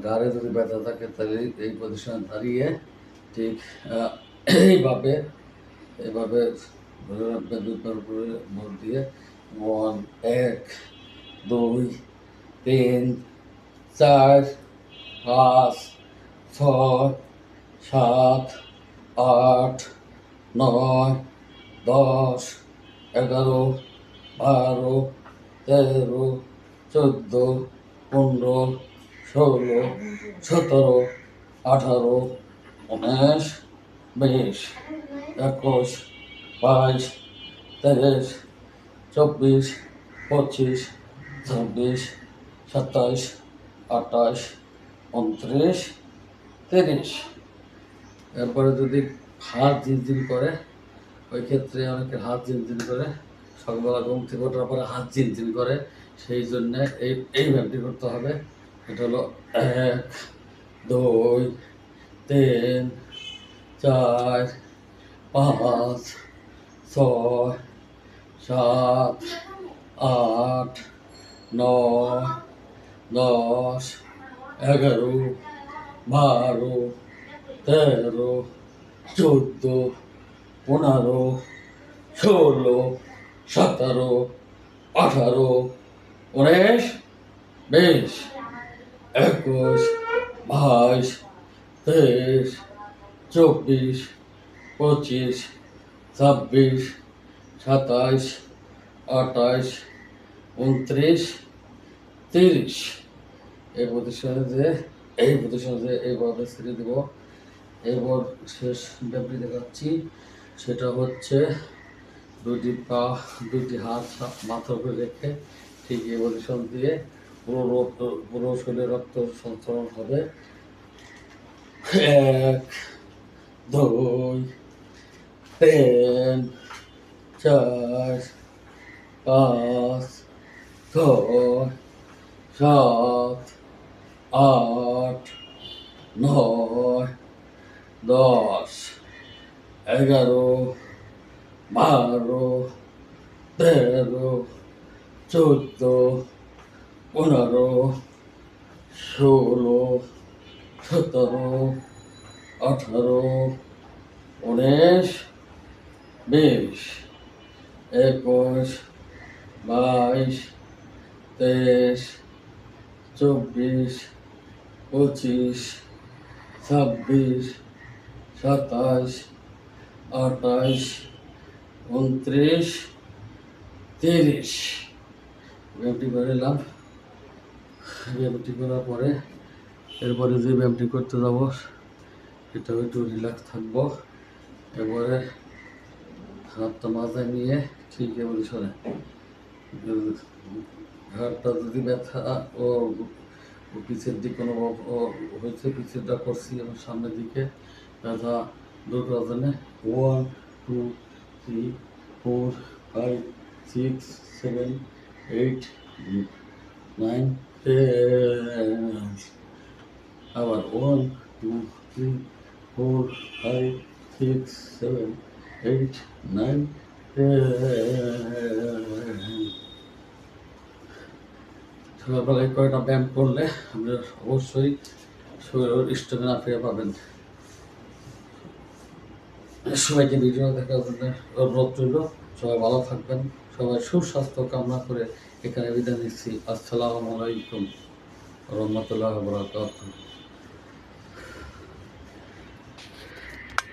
ঘাড়ে যদি ব্যথা থাকে তাহলে এই পজিশনে দাঁড়িয়ে ঠিক এইভাবে এভাবে ধরে রাখবেন, দুই পায়ের উপরে ভর দিয়ে। 1 2 3 4 5 6 7 8 9 10 11 12 13 14 15 16 17 18 19 20 21 22 23 24 25 26 27 28 29 30। এরপরে যদি হাত ঝিনঝিন করে, ওই ক্ষেত্রে অনেকের হাত ঝিনঝিন করে, সকালবেলা ঘুম থেকে ওঠার পরে হাত ঝিনঝিন করে, সেই জন্যে এই ব্যায়ামটি করতে হবে। এটা হলো 1 2 3 4 5 6 7 8 9 10 11 12 13 14 15 16 17 18 19 20 21 22 23 24 25 26 27 28 29 30। এই পজিশনে এইভাবে ছেড়ে দেব। এবার শেষ ব্যায়ামটি দেখাচ্ছি, সেটা হচ্ছে দুটি হাত মাথার উপরে রেখে ঠিক এই পজিশন দিয়ে পুরো শরীরে রক্ত সঞ্চালন হবে। 1 2 3 4 5 6 7 8 9 10 11 12 13 14 15 16 17 18 19 20 21 22 23 24 25 26 27 28 29 30। ব্যায়ামটি করে নিলাম। ব্যায়ামটি করার পরে এরপরে যে ব্যায়ামটি করতে যাব সেটাও একটু রিল্যাক্স থাকবো। এবারে হাতটা মাথায় নিয়ে ঠিক এবার সরে, ঘাড়টা যদি ব্যথা ও পিছের দিক কোনো হয়েছে, পিছেরটা করছি এবং সামনের দিকে ব্যথা দূর করার জন্য 1 2 3 4 5 6 7 8 9 10। আবার 1 2 3 4 5 6 7 8 9 10। সকালবেলায় কয়টা ব্যায়াম করলে আপনার অবশ্যই শরীরের স্টেমিনা ফিরে পাবেন। সবাইকে ভিডিও দেখার জন্য অনুরোধ রইল। সবাই ভালো থাকবেন। সবাই সুস্বাস্থ্য কামনা করে এখানে বিদায় নিচ্ছি। আসসালামু আলাইকুম রহমতুল্লাহ বারাকাতুহু।